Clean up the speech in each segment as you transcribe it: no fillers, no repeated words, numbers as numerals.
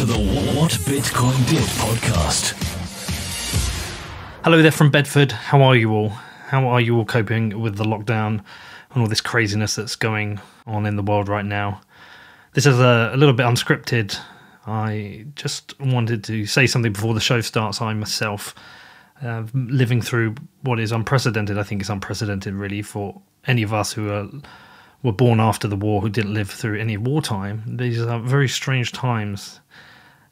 to the What Bitcoin Did podcast. Hello there from Bedford. How are you all? How are you all coping with the lockdown and all this craziness that's going on in the world right now? This is a little bit unscripted. I just wanted to say something before the show starts. I myself living through what is unprecedented. I think it's unprecedented really for any of us who were born after the war, who didn't live through any wartime. These are very strange times,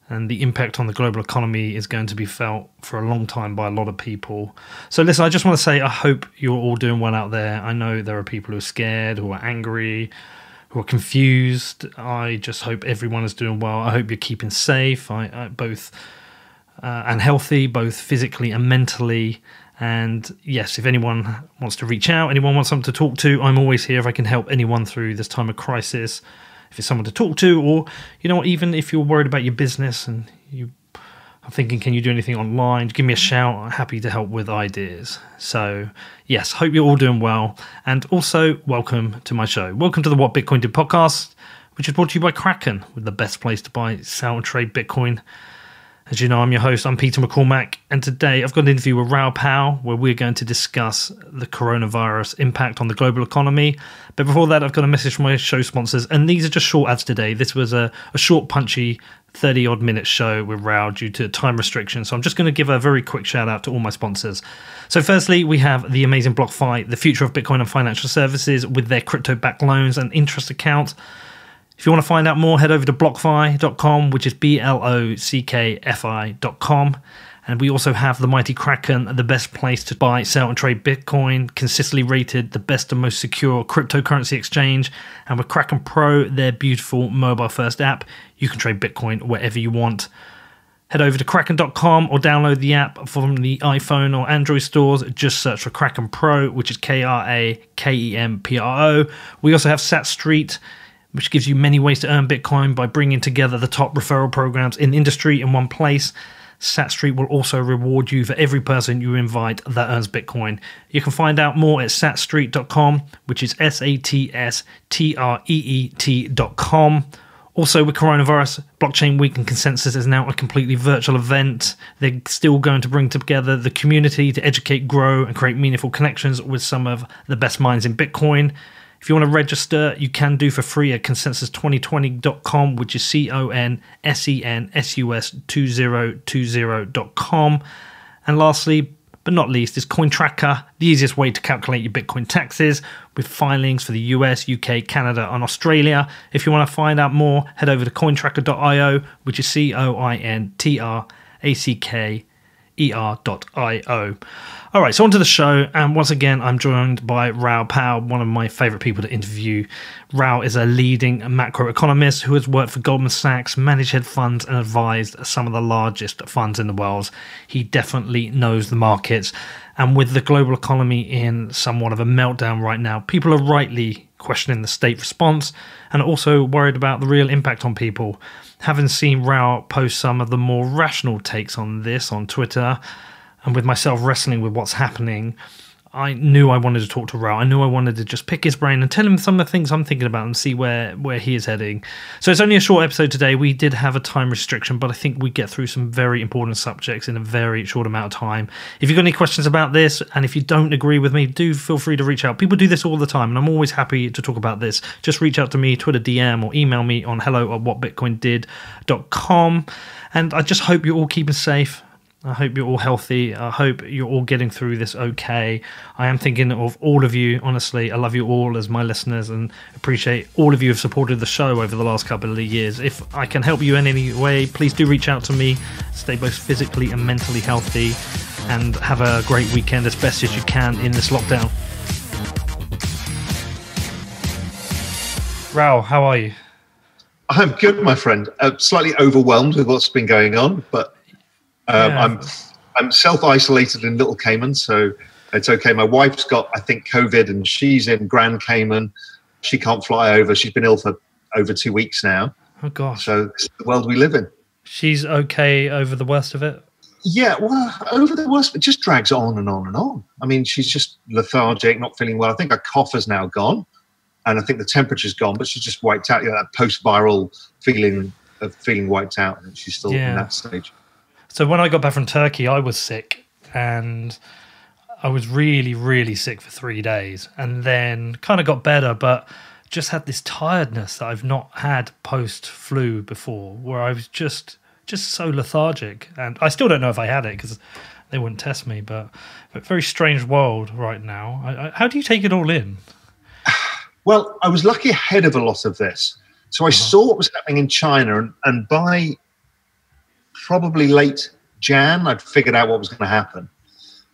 and the impact on the global economy is going to be felt for a long time by a lot of people. So listen, I just want to say I hope you're all doing well out there. I know there are people who are scared, who are angry, who are confused. I just hope everyone is doing well. I hope you're keeping safe, both and healthy, both physically and mentally. And yes, if anyone wants to reach out, anyone wants someone to talk to, I'm always here if I can help anyone through this time of crisis. If it's someone to talk to, or, you know, even if you're worried about your business and you are thinking, can you do anything online? Give me a shout. I'm happy to help with ideas. So yes, hope you're all doing well. And also, welcome to my show. Welcome to the What Bitcoin Did podcast, which is brought to you by Kraken, with the best place to buy, sell, and trade Bitcoin. As you know, I'm your host, I'm Peter McCormack, and today I've got an interview with Raoul Pal, where we're going to discuss the coronavirus impact on the global economy. But before that, I've got a message from my show sponsors, and these are just short ads today. This was a short, punchy, 30-odd minute show with Raoul due to time restrictions, so I'm just going to give a very quick shout-out to all my sponsors. So firstly, we have the amazing BlockFi, the future of Bitcoin and financial services, with their crypto-backed loans and interest accounts. If you want to find out more, head over to blockfi.com, which is blockfi.com. And we also have the mighty Kraken, the best place to buy, sell, and trade Bitcoin, consistently rated the best and most secure cryptocurrency exchange. And with Kraken Pro, their beautiful mobile-first app, you can trade Bitcoin wherever you want. Head over to kraken.com or download the app from the iPhone or Android stores. Just search for Kraken Pro, which is KRAKEMPRO. We also have SatStreet, which gives you many ways to earn Bitcoin by bringing together the top referral programs in the industry in one place. SatStreet will also reward you for every person you invite that earns Bitcoin. You can find out more at satstreet.com, which is SATSTREET.com. Also, with coronavirus, Blockchain Week and Consensus is now a completely virtual event. They're still going to bring together the community to educate, grow, and create meaningful connections with some of the best minds in Bitcoin. If you want to register, you can do for free at consensus2020.com, which is consensus2020.com. And lastly, but not least, is CoinTracker, the easiest way to calculate your Bitcoin taxes, with filings for the US, UK, Canada, and Australia. If you want to find out more, head over to cointracker.io, which is CoinTracker.io. All right, so on to the show, and once again, I'm joined by Raoul Pal, one of my favorite people to interview. Raoul is a leading macroeconomist who has worked for Goldman Sachs, managed hedge funds, and advised some of the largest funds in the world. He definitely knows the markets, and with the global economy in somewhat of a meltdown right now, people are rightly questioning the state response and also worried about the real impact on people. Having seen Raoul post some of the more rational takes on this on Twitter, and with myself wrestling with what's happening, I knew I wanted to talk to Raoul. I knew I wanted to just pick his brain and tell him some of the things I'm thinking about and see where he is heading. So it's only a short episode today. We did have a time restriction, but I think we get through some very important subjects in a very short amount of time. If you've got any questions about this, and if you don't agree with me, do feel free to reach out. People do this all the time, and I'm always happy to talk about this. Just reach out to me, Twitter DM, or email me on hello@whatbitcoindid.com. And I just hope you're all keeping safe. I hope you're all healthy. I hope you're all getting through this okay. I am thinking of all of you, honestly. I love you all as my listeners and appreciate all of you who have supported the show over the last couple of years. If I can help you in any way, please do reach out to me. Stay both physically and mentally healthy, and have a great weekend as best as you can in this lockdown. Raoul, how are you? I'm good, my friend. Slightly overwhelmed with what's been going on, but I'm self-isolated in Little Cayman, so it's okay. My wife's got, I think, COVID, and she's in Grand Cayman. She can't fly over. She's been ill for over 2 weeks now. Oh, gosh. So this is the world we live in. She's okay over the worst of it? Yeah, well, over the worst, it just drags on and on and on. I mean, she's just lethargic, not feeling well. I think her cough is now gone, and I think the temperature's gone, but she's just wiped out, that post-viral feeling of feeling wiped out, and she's still in that stage. So when I got back from Turkey, I was sick, and I was really, really sick for 3 days, and then kind of got better, but just had this tiredness that I've not had post-flu before, where I was just so lethargic. And I still don't know if I had it because they wouldn't test me, but very strange world right now. How do you take it all in? Well, I was lucky ahead of a lot of this. So I saw what was happening in China, and by probably late Jan, I'd figured out what was going to happen.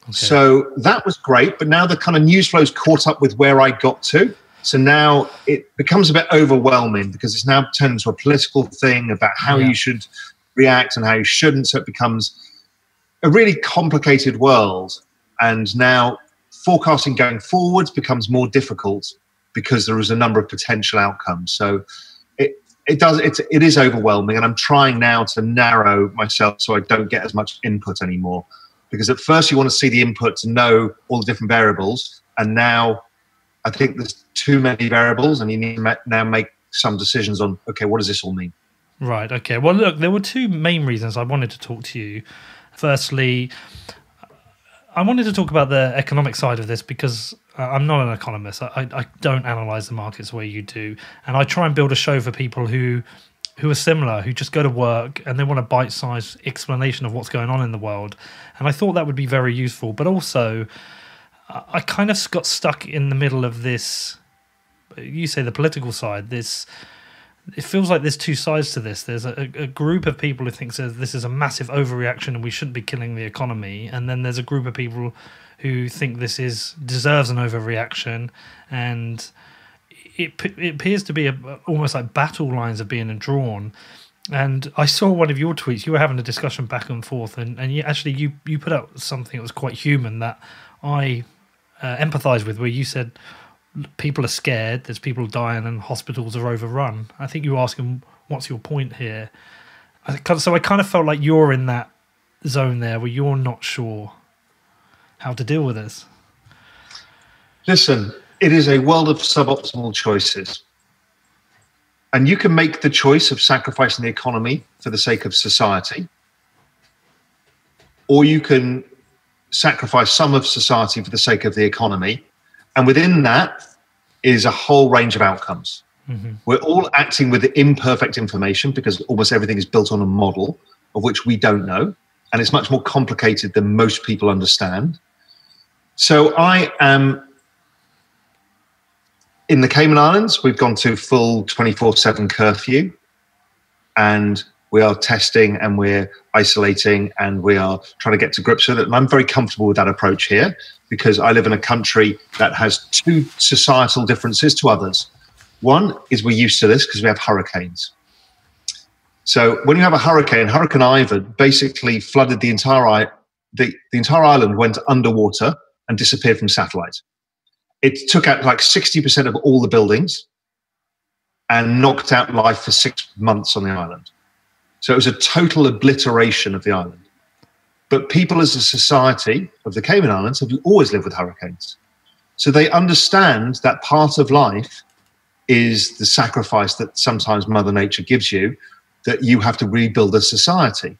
Okay. So that was great, but now the kind of news flow's caught up with where I got to. So now it becomes a bit overwhelming because it's now turned into a political thing about how you should react and how you shouldn't. So it becomes a really complicated world. And now forecasting going forwards becomes more difficult because there is a number of potential outcomes. So it is overwhelming, and I'm trying now to narrow myself so I don't get as much input anymore. Because at first you want to see the input to know all the different variables, and now I think there's too many variables, and you need to now make some decisions on, okay, what does this all mean? Right, okay. Well, look, there were two main reasons I wanted to talk to you. Firstly, I wanted to talk about the economic side of this because I'm not an economist. I don't analyse the markets the way you do, and I try and build a show for people who are similar, who just go to work and they want a bite-sized explanation of what's going on in the world. And I thought that would be very useful. But also, I kind of got stuck in the middle of this, you say the political side, it feels like there's two sides to this. There's a group of people who think this is a massive overreaction and we shouldn't be killing the economy. And then there's a group of people who think this deserves an overreaction, and it appears to be almost like battle lines are being drawn. And I saw one of your tweets. You were having a discussion back and forth, and you put out something that was quite human that I empathise with, where you said people are scared, there's people dying, and hospitals are overrun. I think you were asking, what's your point here? So I kind of felt like you're in that zone there where you're not sure how to deal with this. Listen, it is a world of suboptimal choices. And you can make the choice of sacrificing the economy for the sake of society, or you can sacrifice some of society for the sake of the economy. And within that is a whole range of outcomes. Mm-hmm. We're all acting with imperfect information because almost everything is built on a model of which we don't know. And it's much more complicated than most people understand. So I am in the Cayman Islands. We've gone to full 24/7 curfew, and we are testing and we're isolating and we are trying to get to grips with it. And I'm very comfortable with that approach here because I live in a country that has two societal differences to others. One is we're used to this because we have hurricanes. So when you have a hurricane, Hurricane Ivan basically flooded the entire island, went underwater and disappeared from satellite. It took out like 60% of all the buildings and knocked out life for 6 months on the island. So it was a total obliteration of the island. But people as a society of the Cayman Islands have always lived with hurricanes. So they understand that part of life is the sacrifice that sometimes Mother Nature gives you, that you have to rebuild a society.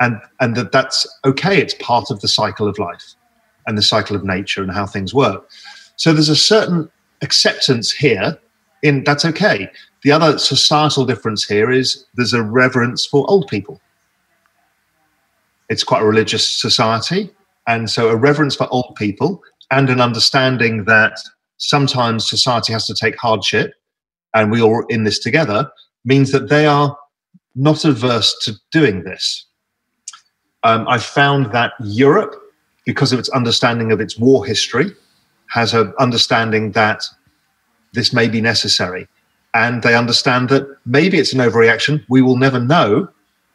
And that's okay, it's part of the cycle of life and the cycle of nature and how things work. So there's a certain acceptance here in that's okay. The other societal difference here is there's a reverence for old people. It's quite a religious society. And so a reverence for old people and an understanding that sometimes society has to take hardship and we all are in this together means that they are not averse to doing this. I found that Europe, because of its understanding of its war history, has an understanding that this may be necessary. And they understand that maybe it's an overreaction. We will never know,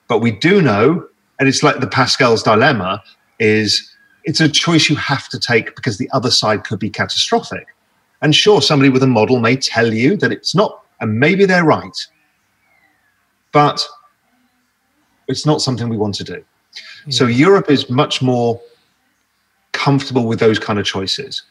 but we do know. And it's like the Pascal's dilemma is it's a choice you have to take because the other side could be catastrophic. And sure, somebody with a model may tell you that it's not, and maybe they're right, but it's not something we want to do. Yeah. So Europe is much more comfortable with those kind of choices.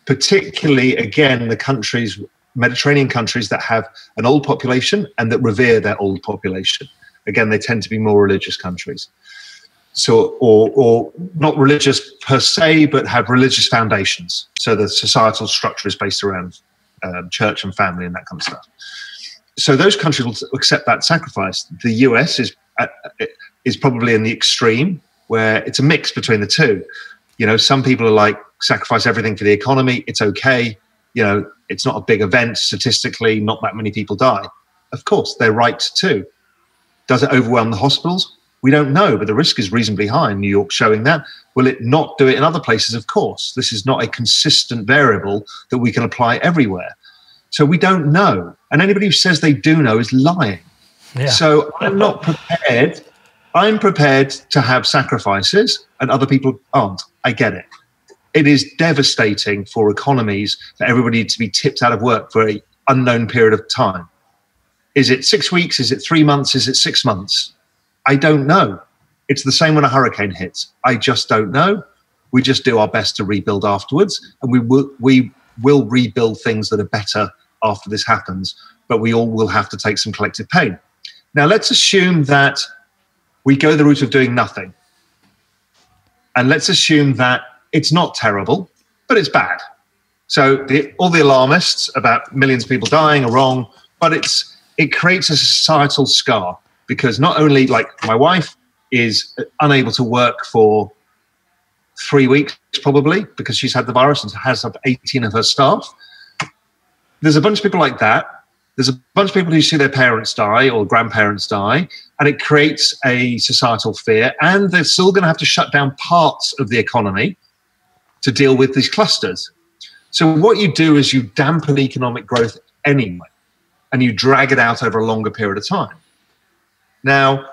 Particularly, again, the countries Mediterranean countries that have an old population and that revere their old population. Again, they tend to be more religious countries. So, or not religious per se, but have religious foundations. So the societal structure is based around church and family and that kind of stuff. So those countries will accept that sacrifice. The US is probably in the extreme, where it's a mix between the two. You know, some people are like, sacrifice everything for the economy. It's okay. You know, it's not a big event statistically. Not that many people die. Of course, they're right too. Does it overwhelm the hospitals? We don't know, but the risk is reasonably high in New York showing that. Will it not do it in other places? Of course. This is not a consistent variable that we can apply everywhere. So we don't know. And anybody who says they do know is lying. Yeah. So I'm not prepared. I'm prepared to have sacrifices and other people aren't. I get it. It is devastating for economies for everybody to be tipped out of work for an unknown period of time. Is it 6 weeks? Is it 3 months? Is it 6 months? I don't know. It's the same when a hurricane hits. I just don't know. We just do our best to rebuild afterwards, and we will rebuild things that are better after this happens, but we all will have to take some collective pain. Now, let's assume that we go the route of doing nothing. And let's assume that it's not terrible, but it's bad. So all the alarmists about millions of people dying are wrong, but it creates a societal scar. Because not only, like, my wife is unable to work for 3 weeks probably because she's had the virus and has up 18 of her staff. There's a bunch of people like that. There's a bunch of people who see their parents die or grandparents die, and it creates a societal fear. And they're still going to have to shut down parts of the economy to deal with these clusters. So what you do is you dampen economic growth anyway, and you drag it out over a longer period of time. Now,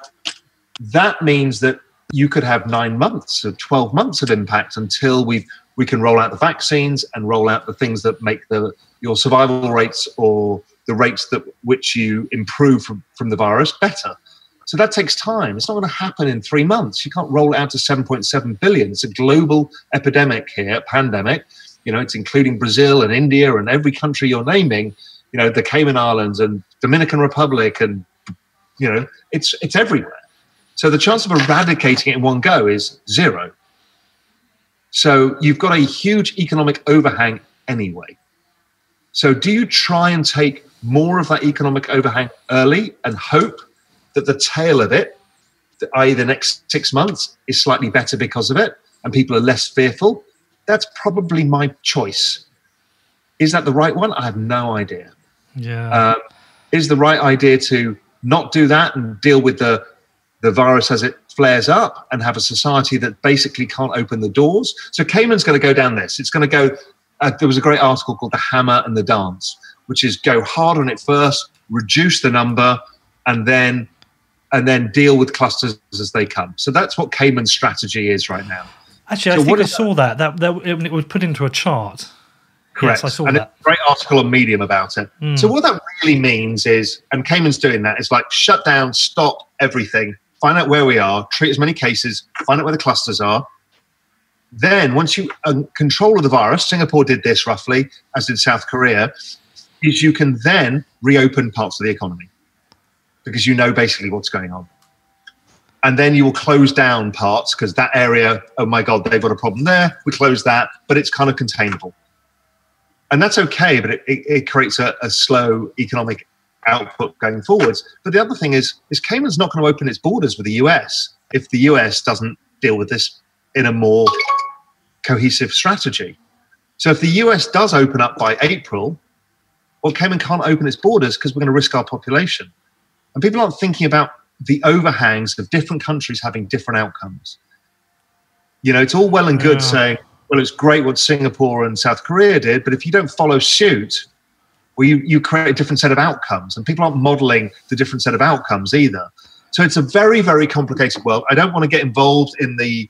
that means that you could have 9 months or 12 months of impact until we can roll out the vaccines and roll out the things that make your survival rates or the rates that which you improve from the virus better. So that takes time. It's not going to happen in 3 months. You can't roll it out to 7.7 billion. It's a global epidemic here, pandemic. You know, it's including Brazil and India and every country you're naming, you know, the Cayman Islands and Dominican Republic and, you know, it's everywhere. So the chance of eradicating it in one go is 0. So you've got a huge economic overhang anyway. So do you try and take more of that economic overhang early and hope that the tail of it, i.e. the next 6 months, is slightly better because of it and people are less fearful? That's probably my choice. Is that the right one? I have no idea. Yeah. Is the right idea to not do that and deal with the virus as it flares up and have a society that basically can't open the doors? So Cayman's going to go down this. It's going to go, there was a great article called The Hammer and the Dance, which is go hard on it first, reduce the number, and then deal with clusters as they come. So that's what Cayman's strategy is right now. Actually, so I think I saw that it was put into a chart. Correct. Yes, I saw and that. A great article on Medium about it. So what that really means is, and Cayman's doing that, is like shut down, stop everything, find out where we are, treat as many cases, find out where the clusters are. Then once you control of the virus, Singapore did this roughly, as did South Korea, is you can then reopen parts of the economy because you know basically what's going on. And then you will close down parts because that area, oh my God, they've got a problem there. We close that, but it's kind of containable. And that's okay, but it creates a slow economic output going forwards. But the other thing is Cayman's not going to open its borders with the US if the US doesn't deal with this in a more cohesive strategy. So if the US does open up by April, well, Cayman can't open its borders because we're going to risk our population. And people aren't thinking about the overhangs of different countries having different outcomes. You know, it's all well and good saying, well, it's great what Singapore and South Korea did, but if you don't follow suit, well, you create a different set of outcomes, and people aren't modeling the different set of outcomes either. So it's a very, very complicated world. I don't want to get involved in the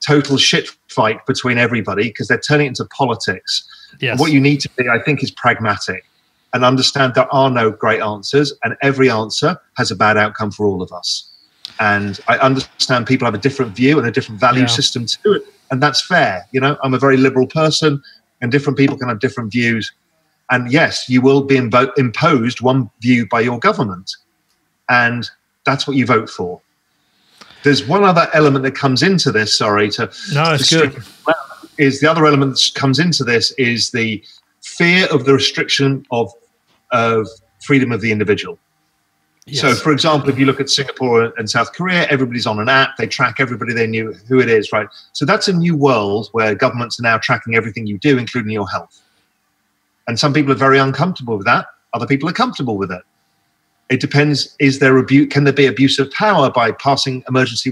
total shit fight between everybody because they're turning it into politics. Yes. What you need to be, I think, is pragmatic and understand there are no great answers, and every answer has a bad outcome for all of us. And I understand people have a different view and a different value system to it. And that's fair. You know, I'm a very liberal person and different people can have different views. And yes, you will be imposed one view by your government. And that's what you vote for. There's one other element that comes into this, is the other element that comes into this is the fear of the restriction of freedom of the individual. Yes. So, for example, if you look at Singapore and South Korea, everybody's on an app. They track everybody. They knew who it is, right? So that's a new world where governments are now tracking everything you do, including your health. And some people are very uncomfortable with that. Other people are comfortable with it. It depends. Can there be abuse of power by passing emergency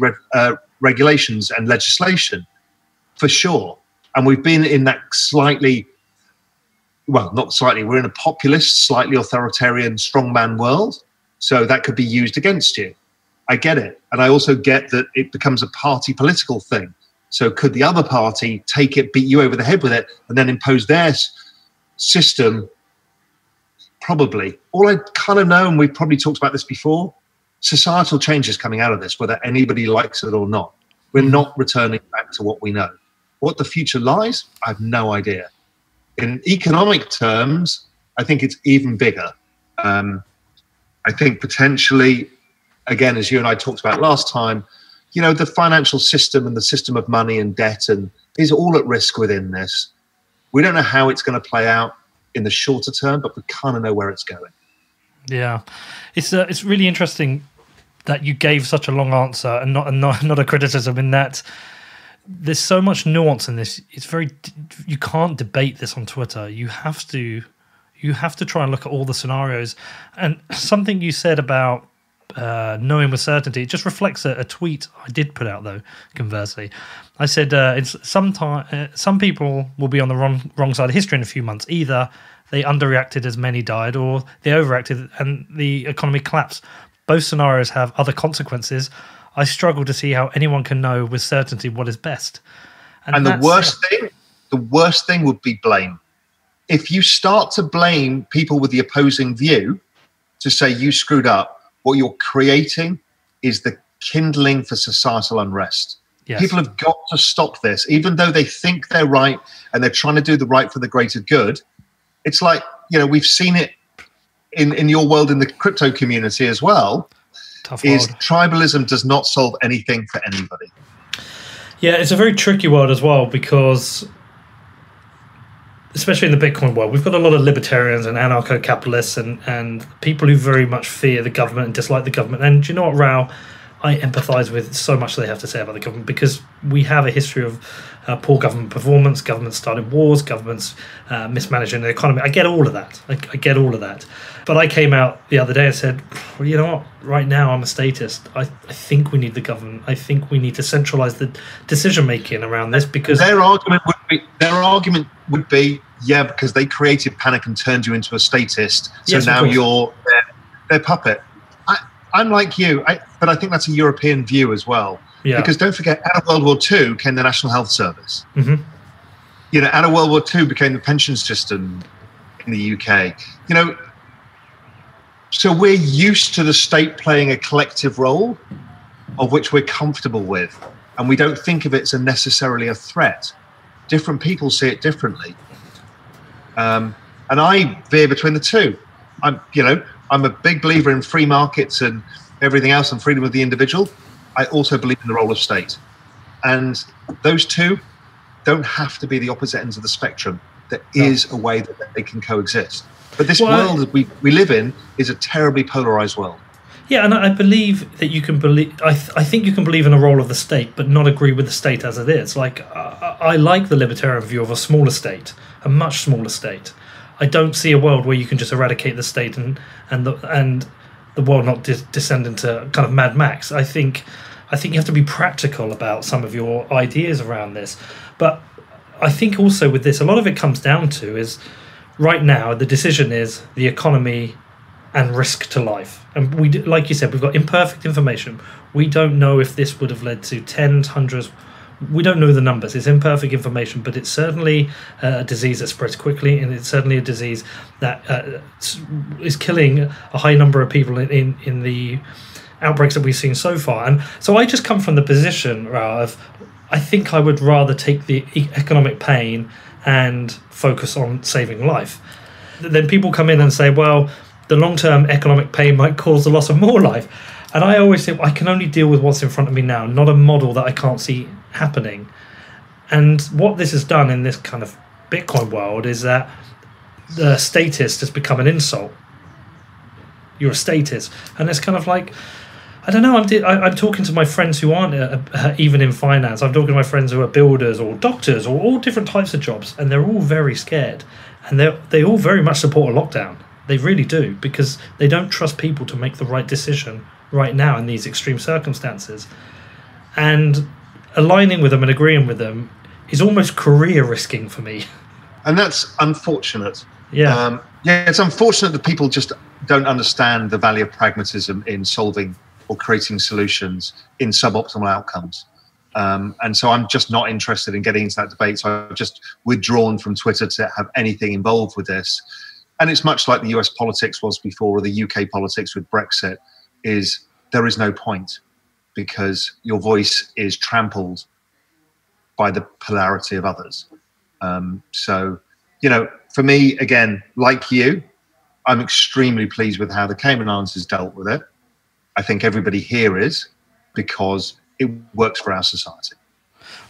regulations and legislation? For sure. And we've been in that we're in a populist, slightly authoritarian strongman world. So that could be used against you. I get it. And I also get that it becomes a party political thing. So could the other party take it, beat you over the head with it, and then impose their system? Probably. All I kind of know, and we've probably talked about this before, societal change is coming out of this, whether anybody likes it or not. We're not returning back to what we know. What the future lies, I have no idea. In economic terms, I think it's even bigger. I think potentially, again, as you and I talked about last time, the financial system and the system of money and debt is all at risk within this. We don't know how it's going to play out in the shorter term, but we kind of know where it's going. Yeah, it's really interesting that you gave such a long answer and not a criticism in that. There's so much nuance in this. You can't debate this on Twitter. You have to try and look at all the scenarios. And something you said about knowing with certainty, it just reflects a tweet I did put out, though, conversely. I said some people will be on the wrong side of history in a few months. Either they underreacted as many died, or they overreacted and the economy collapsed. Both scenarios have other consequences. I struggle to see how anyone can know with certainty what is best. And the worst thing would be blame. If you start to blame people with the opposing view to say you screwed up, what you're creating is the kindling for societal unrest. Yes. People have got to stop this, even though they think they're right and they're trying to do the right for the greater good. It's like, we've seen it in your world, in the crypto community as well. Tribalism does not solve anything for anybody. Yeah, it's a very tricky world as well, because especially in the Bitcoin world, we've got a lot of libertarians and anarcho-capitalists and people who very much fear the government and dislike the government. And do you know what, Raoul? I empathise with so much they have to say about the government, because we have a history of poor government performance, governments starting wars, governments mismanaging the economy. I get all of that. I get all of that. But I came out the other day and said, well, you know what? Right now I'm a statist. I think we need the government. I think we need to centralise the decision-making around this, because their argument would be, yeah, because they created panic and turned you into a statist. So yes, now you're their puppet. I'm like you, but I think that's a European view as well. Yeah. Because don't forget, out of World War II came the National Health Service. Mm-hmm. Out of World War II became the pension system in the UK. So we're used to the state playing a collective role of which we're comfortable with, and we don't think of it as necessarily a threat. Different people see it differently. And I veer between the two. I'm a big believer in free markets and everything else and freedom of the individual. I also believe in the role of state. And those two don't have to be the opposite ends of the spectrum. There is a way that they can coexist. But this world that we live in is a terribly polarized world. Yeah, and I believe that you can believe. I think you can believe in a role of the state, but not agree with the state as it is. Like I like the libertarian view of a smaller state, a much smaller state. I don't see a world where you can just eradicate the state and the world not descend into kind of Mad Max. I think you have to be practical about some of your ideas around this. But I think also with this, a lot of it comes down to is right now the decision is the economy and risk to life. And we, like you said, we've got imperfect information. We don't know if this would have led to tens, hundreds. We don't know the numbers. It's imperfect information, but it's certainly a disease that spreads quickly, and it's certainly a disease that is killing a high number of people in the outbreaks that we've seen so far. And so I just come from the position, Raoul, of I think I would rather take the economic pain and focus on saving life. then people come in and say, well, the long-term economic pain might cause the loss of more life. And I always think, I can only deal with what's in front of me now, not a model that I can't see happening. And what this has done in this kind of Bitcoin world is that the statist has become an insult. You're a statist. And it's kind of like, I don't know, I'm talking to my friends who aren't even in finance. I'm talking to my friends who are builders or doctors or all different types of jobs, and they're all very scared. And they all very much support a lockdown. They really do, because they don't trust people to make the right decision right now in these extreme circumstances. And aligning with them and agreeing with them is almost career risking for me. And that's unfortunate. Yeah. It's unfortunate that people just don't understand the value of pragmatism in solving or creating solutions in suboptimal outcomes. And so I'm just not interested in getting into that debate. So I've just withdrawn from Twitter to have anything involved with this. And it's much like the US politics was before, or the UK politics with Brexit, is there is no point, because your voice is trampled by the polarity of others. So, for me, again, like you, I'm extremely pleased with how the Cayman Islands has dealt with it. I think everybody here is, because it works for our society.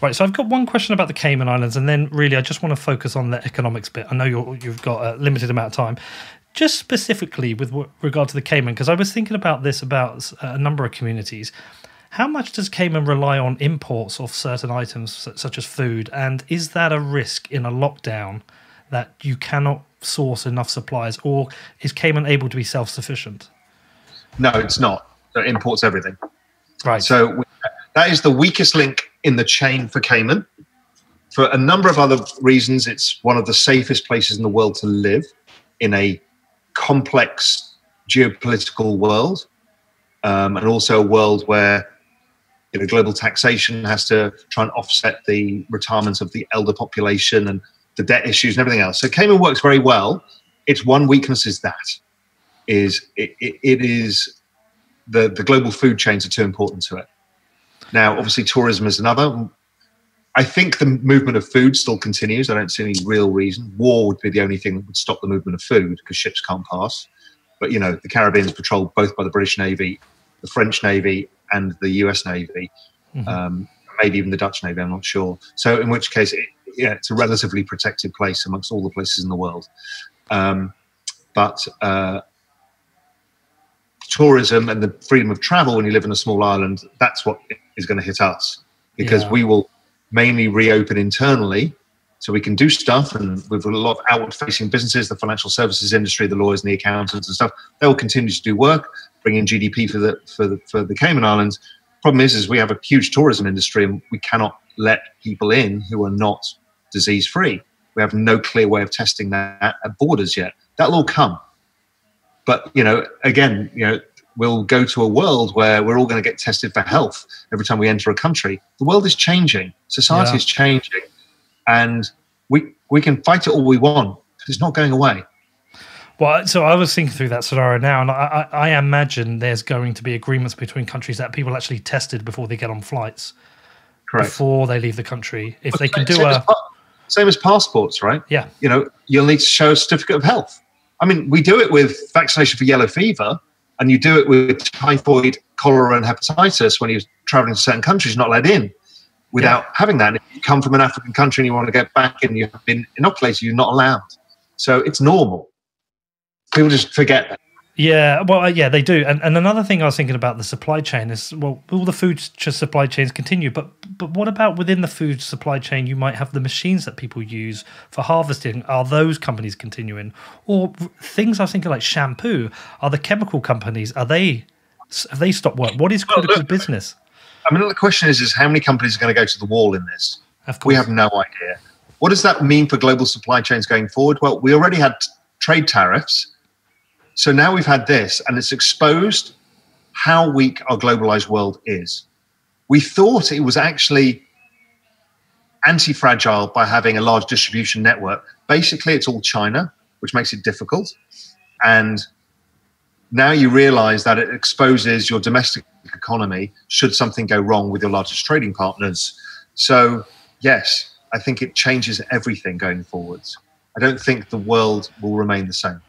Right, so I've got one question about the Cayman Islands, and then really I just want to focus on the economics bit. I know you've got a limited amount of time. Just specifically with regard to the Cayman, because I was thinking about this about a number of communities. How much does Cayman rely on imports of certain items, such as food? And is that a risk in a lockdown that you cannot source enough supplies, or is Cayman able to be self-sufficient? No, it's not. It imports everything. Right. So that is the weakest link in the chain for Cayman. For a number of other reasons, it's one of the safest places in the world to live in a complex geopolitical world, and also a world where global taxation has to try and offset the retirement of the elder population and the debt issues and everything else. So Cayman works very well. Its one weakness is it is the global food chains are too important to it. Now, obviously, tourism is another. I think the movement of food still continues. I don't see any real reason. War would be the only thing that would stop the movement of food, because ships can't pass. But, the Caribbean is patrolled both by the British Navy, the French Navy, and the US Navy, maybe even the Dutch Navy, I'm not sure. So in which case, it's a relatively protected place amongst all the places in the world. But tourism and the freedom of travel when you live in a small island, that's what is going to hit us, because we will mainly reopen internally, so we can do stuff, and with a lot of outward-facing businesses, the financial services industry, the lawyers and the accountants and stuff, they will continue to do work, bring in GDP for the Cayman Islands. Problem is we have a huge tourism industry, and we cannot let people in who are not disease-free. We have no clear way of testing that at borders yet. That'll all come. But, we'll go to a world where we're all going to get tested for health every time we enter a country. The world is changing. Society is changing. And we can fight it all we want, but it's not going away. Well, so I was thinking through that scenario now, and I imagine there's going to be agreements between countries that people actually tested before they get on flights. Correct. Before they leave the country. If they can do same as passports, right? Yeah. You'll need to show a certificate of health. I mean, we do it with vaccination for yellow fever, and you do it with typhoid, cholera, and hepatitis when you're traveling to certain countries, not let in without having that. And if you come from an African country and you want to get back and you've been inoculated, you're not allowed. So it's normal. People just forget that. Yeah, well, they do. And another thing I was thinking about the supply chain is, well, all the food supply chains continue, but what about within the food supply chain? You might have the machines that people use for harvesting. Are those companies continuing? Or things I was thinking like shampoo, are the chemical companies, have they stopped work? What is critical business? I mean, the question is how many companies are going to go to the wall in this? Of course. We have no idea. What does that mean for global supply chains going forward? Well, we already had trade tariffs. So now we've had this, and it's exposed how weak our globalized world is. We thought it was actually anti-fragile by having a large distribution network. Basically, it's all China, which makes it difficult. And now you realize that it exposes your domestic economy should something go wrong with your largest trading partners. So, yes, I think it changes everything going forwards. I don't think the world will remain the same.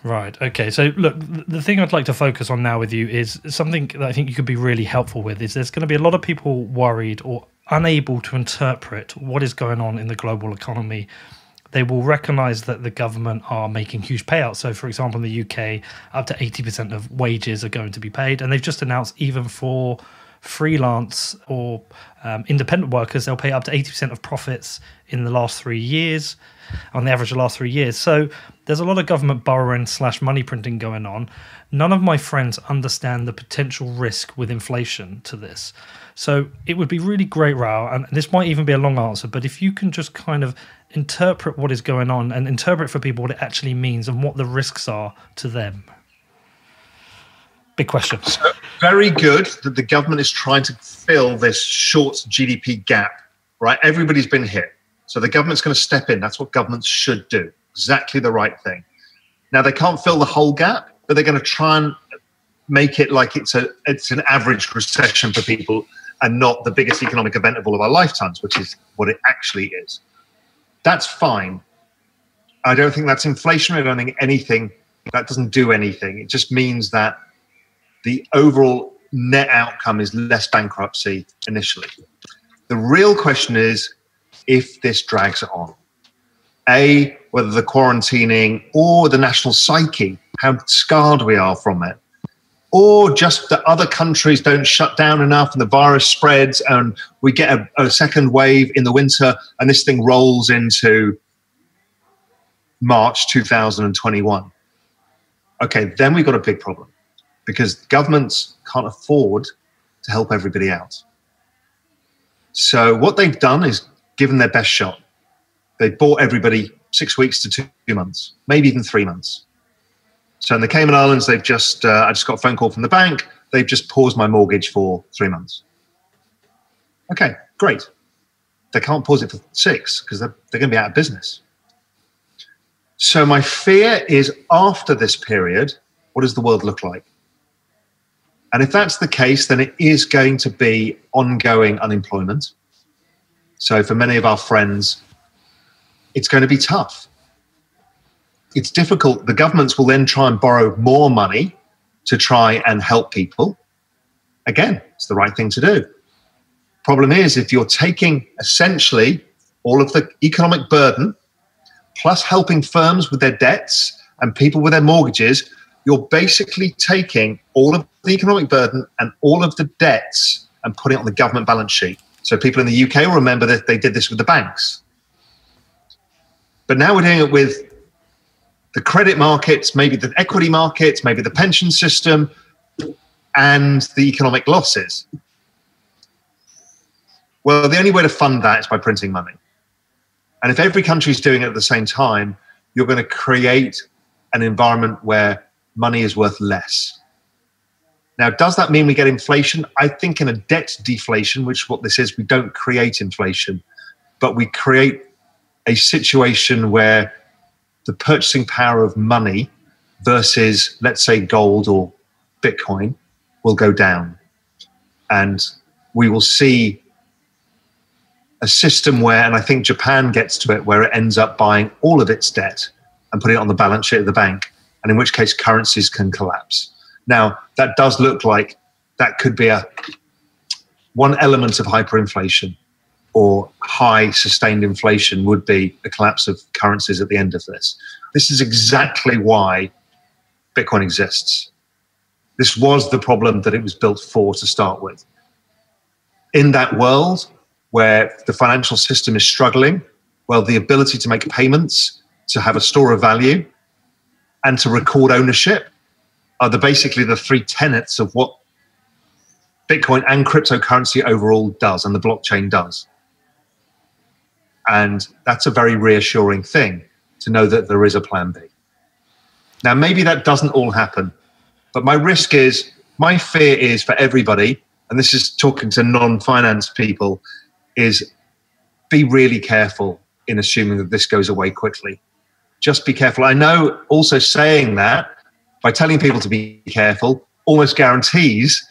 Right. Okay. So, look, the thing I'd like to focus on now with you is something that I think you could be really helpful with. Is there's going to be a lot of people worried or unable to interpret what is going on in the global economy. They will recognise that the government are making huge payouts. So, for example, in the UK, up to 80% of wages are going to be paid, and they've just announced even for freelance or independent workers, they'll pay up to 80% of profits in the last 3 years, on the average of the last 3 years. So there's a lot of government borrowing / money printing going on. None of my friends understand the potential risk with inflation to this. So it would be really great, Raoul, and this might even be a long answer, but if you can just kind of interpret what is going on and interpret for people what it actually means and what the risks are to them. Big question. So, very good that the government is trying to fill this short GDP gap, right? Everybody's been hit. So the government's going to step in. That's what governments should do. Exactly the right thing. Now, they can't fill the whole gap, but they're going to try and make it like it's an average recession for people and not the biggest economic event of all of our lifetimes, which is what it actually is. That's fine. I don't think that's inflationary. I don't think anything, that doesn't do anything. It just means that the overall net outcome is less bankruptcy initially. The real question is if this drags on. A, whether the quarantining or the national psyche, how scarred we are from it, or just that other countries don't shut down enough and the virus spreads and we get a second wave in the winter and this thing rolls into March 2021. Okay, then we've got a big problem, because governments can't afford to help everybody out. So what they've done is given their best shot. They bought everybody 6 weeks to 2 months, maybe even 3 months. So in the Cayman Islands, they've just, I just got a phone call from the bank. They've just paused my mortgage for 3 months. Okay, great. They can't pause it for 6 because they're going to be out of business. So my fear is after this period, what does the world look like? And if that's the case, then it is going to be ongoing unemployment. So for many of our friends, it's going to be tough. It's difficult. The governments will then try and borrow more money to try and help people. Again, it's the right thing to do. Problem is, if you're taking essentially all of the economic burden, plus helping firms with their debts and people with their mortgages, you're basically taking all of the economic burden and all of the debts and putting it on the government balance sheet. So people in the UK will remember that they did this with the banks. But now we're doing it with the credit markets, maybe the equity markets, maybe the pension system, and the economic losses. Well, the only way to fund that is by printing money. And if every country is doing it at the same time, you're going to create an environment where money is worth less. Now, does that mean we get inflation? I think in a debt deflation, which is what this is, we don't create inflation, but we create a situation where the purchasing power of money versus, let's say, gold or Bitcoin will go down. And we will see a system where, and I think Japan gets to it, where it ends up buying all of its debt and putting it on the balance sheet of the bank, and in which case currencies can collapse. Now, that does look like that could be one element of hyperinflation, or high sustained inflation would be a collapse of currencies at the end of this. This is exactly why Bitcoin exists. This was the problem that it was built for to start with. In that world where the financial system is struggling, well, the ability to make payments, to have a store of value, and to record ownership are basically the three tenets of what Bitcoin and cryptocurrency overall does, and the blockchain does. And that's a very reassuring thing, to know that there is a plan B. Now, maybe that doesn't all happen, but my fear is for everybody, and this is talking to non-finance people, is be really careful in assuming that this goes away quickly. Just be careful. I know also saying that, by telling people to be careful, almost guarantees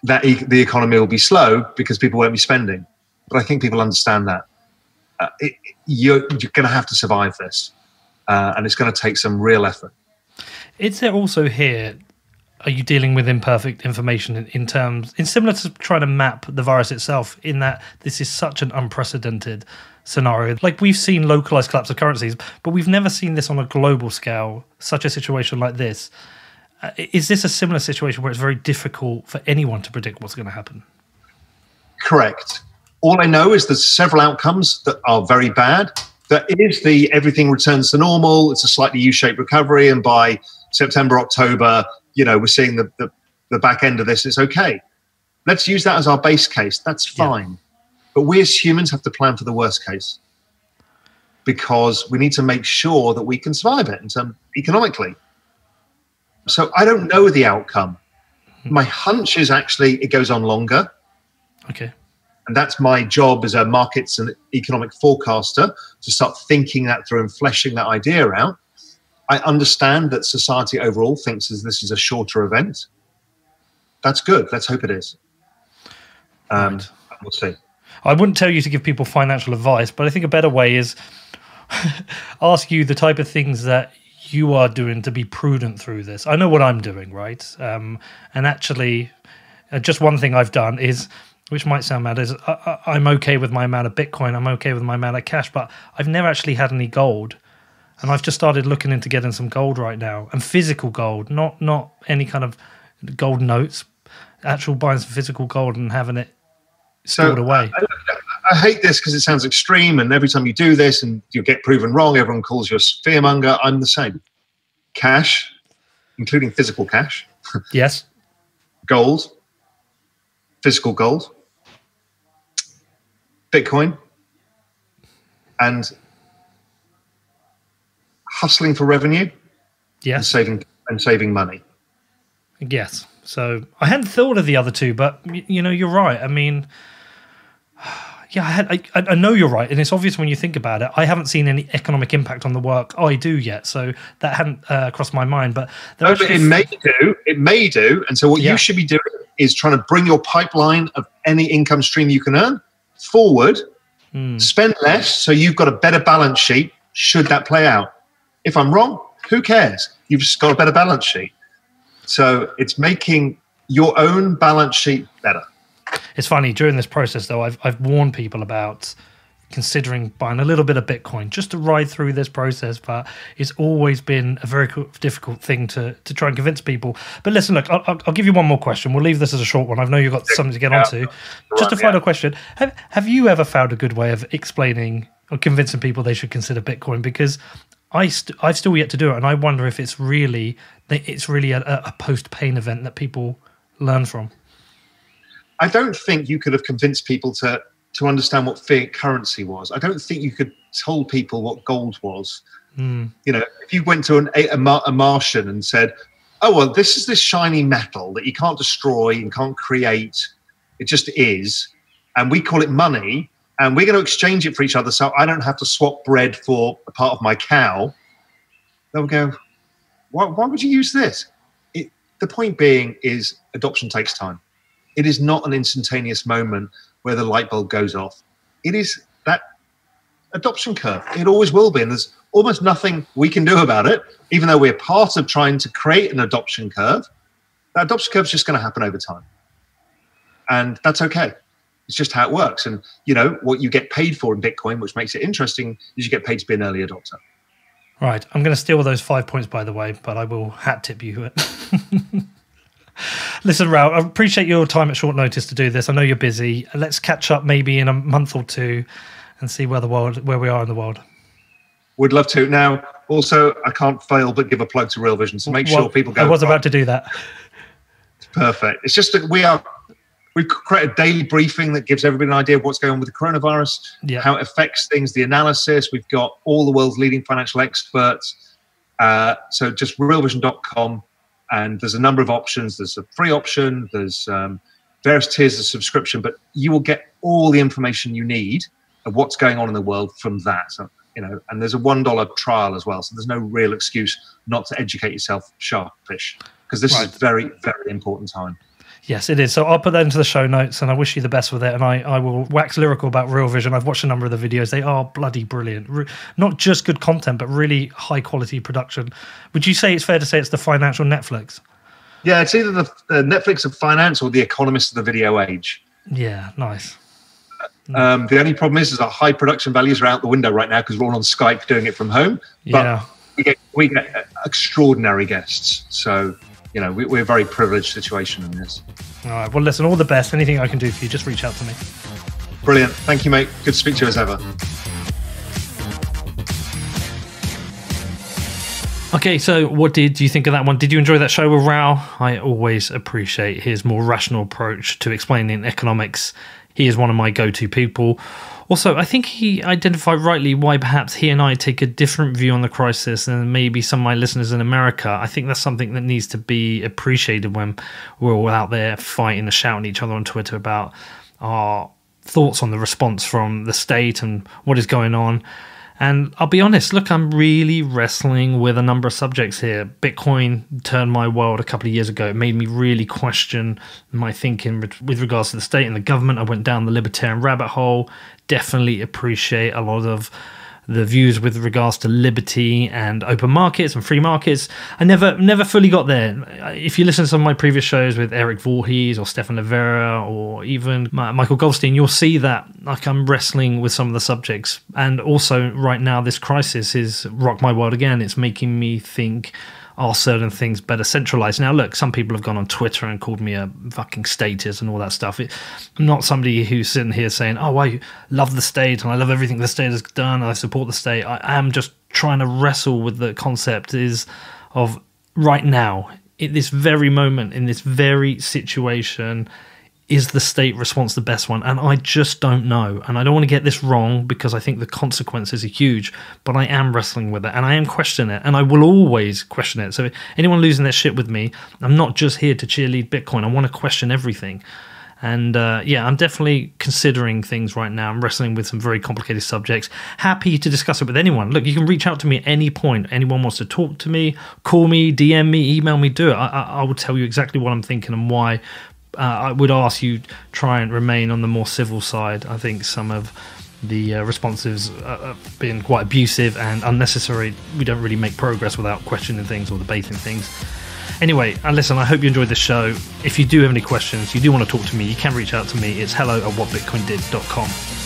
that the economy will be slow because people won't be spending. But I think people understand that. You're going to have to survive this. and it's going to take some real effort. Is there also here, are you dealing with imperfect information in similar to trying to map the virus itself, in that this is such an unprecedented scenario? Like, we've seen localized collapse of currencies, but we've never seen this on a global scale, such a situation like this. Is this a similar situation where it's very difficult for anyone to predict what's going to happen? Correct. All I know is there's several outcomes that are very bad. That is everything returns to normal. It's a slightly U-shaped recovery, and by September, October, we're seeing the back end of this. It's okay. Let's use that as our base case. That's fine. Yeah. But we as humans have to plan for the worst case, because we need to make sure that we can survive it economically. So I don't know the outcome. My hunch is actually it goes on longer. Okay. And that's my job as a markets and economic forecaster, to start thinking that through and fleshing that idea out. I understand that society overall thinks this is a shorter event. That's good. Let's hope it is. Right. We'll see. I wouldn't tell you to give people financial advice, but I think a better way is ask you the type of things that you are doing to be prudent through this. I know what I'm doing, right? And actually, just one thing I've done is, which might sound mad, is I'm okay with my amount of Bitcoin, I'm okay with my amount of cash, but I've never actually had any gold. And I've just started looking into getting some gold right now, and physical gold, not any kind of gold notes, actual buying some physical gold and having it stored away. I hate this because it sounds extreme, and every time you do this and you get proven wrong, everyone calls you a fearmonger. I'm the same. Cash, including physical cash. Yes. Gold, physical gold, Bitcoin, and hustling for revenue. Yes. And saving money. Yes. So I hadn't thought of the other two, but you're right. I mean, yeah, I know you're right, and it's obvious when you think about it. I haven't seen any economic impact on the work I do yet, so that hadn't crossed my mind. But it may do. It may do. And so what you should be doing is trying to bring your pipeline of any income stream you can earn forward. Spend less, so you've got a better balance sheet should that play out. If I'm wrong, who cares? You've just got a better balance sheet. So it's making your own balance sheet better. It's funny, during this process, though, I've warned people about considering buying a little bit of Bitcoin just to ride through this process, but it's always been a very difficult thing to try and convince people. But listen, look, I'll give you one more question. We'll leave this as a short one. I know you've got something to get onto. Just a final question. Have you ever found a good way of explaining or convincing people they should consider Bitcoin? Because I've still yet to do it, and I wonder if it's really a post-pain event that people learn from. I don't think you could have convinced people to understand what fiat currency was. I don't think you could told people what gold was. If you went to a Martian and said, oh, well, this is this shiny metal that you can't destroy and can't create. It just is. And we call it money. And we're going to exchange it for each other, so I don't have to swap bread for a part of my cow. They'll go, why would you use this? The point being is adoption takes time. It is not an instantaneous moment where the light bulb goes off. It is that adoption curve. It always will be, and there's almost nothing we can do about it, even though we're part of trying to create an adoption curve. That adoption curve is just going to happen over time. And that's okay. It's just how it works. And, what you get paid for in Bitcoin, which makes it interesting, is you get paid to be an early adopter. Right. I'm going to steal those 5 points, by the way, but I will hat tip you it. Listen, Raoul, I appreciate your time at short notice to do this. I know you're busy. Let's catch up maybe in a month or two and see where we are in the world. Would love to. Now, also, I can't fail but give a plug to Real Vision. So make sure people go. I was about to do that. Perfect. It's just that we've created a daily briefing that gives everybody an idea of what's going on with the coronavirus, how it affects things, the analysis. We've got all the world's leading financial experts. So just realvision.com. And there's a number of options. There's a free option. There's various tiers of subscription, but you will get all the information you need of what's going on in the world from that. So, and there's a $1 trial as well. So there's no real excuse not to educate yourself sharpish, because this is a very, very important time. Yes, it is. So I'll put that into the show notes, and I wish you the best with it. And I will wax lyrical about Real Vision. I've watched a number of the videos. They are bloody brilliant. Not just good content, but really high quality production. Would you say it's fair to say it's the financial Netflix? Yeah, it's either the Netflix of finance or the Economist of the video age. Yeah, nice. The only problem is that high production values are out the window right now because we're all on Skype doing it from home. But we get extraordinary guests. So, you know, we're a very privileged situation in this. All right. Well, listen, all the best. Anything I can do for you, just reach out to me. Brilliant. Thank you, mate. Good to speak to you as ever. Okay, so what did you think of that one? Did you enjoy that show with Raoul? I always appreciate his more rational approach to explaining economics. He is one of my go-to people. Also, I think he identified rightly why perhaps he and I take a different view on the crisis than maybe some of my listeners in America. I think that's something that needs to be appreciated when we're all out there fighting and shouting at each other on Twitter about our thoughts on the response from the state and what is going on. And I'll be honest, look, I'm really wrestling with a number of subjects here. Bitcoin turned my world a couple of years ago. It made me really question my thinking with regards to the state and the government. I went down the libertarian rabbit hole. Definitely appreciate a lot of the views with regards to liberty and open markets and free markets. I never fully got there. If you listen to some of my previous shows with Eric Voorhees or Stefan Rivera or even Michael Goldstein, you'll see that like I'm wrestling with some of the subjects. And also right now, this crisis is rocked my world again. It's making me think, are certain things better centralized? Now, look, some people have gone on Twitter and called me a fucking statist and all that stuff. I'm not somebody who's sitting here saying, oh, I love the state and I love everything the state has done. I support the state. I am just trying to wrestle with the concept of right now, in this very moment, in this very situation, is the state response the best one? And I just don't know. And I don't want to get this wrong because I think the consequences are huge, but I am wrestling with it and I am questioning it and I will always question it. So anyone losing their shit with me, I'm not just here to cheerlead Bitcoin. I want to question everything. And I'm definitely considering things right now. I'm wrestling with some very complicated subjects. Happy to discuss it with anyone. Look, you can reach out to me at any point. Anyone wants to talk to me, call me, DM me, email me, do it. I will tell you exactly what I'm thinking and why. I would ask you try and remain on the more civil side. I think some of the responses have been quite abusive and unnecessary. We don't really make progress without questioning things or debating things. Anyway, listen, I hope you enjoyed this show. If you do have any questions, you do want to talk to me, you can reach out to me. It's hello@whatbitcoindid.com.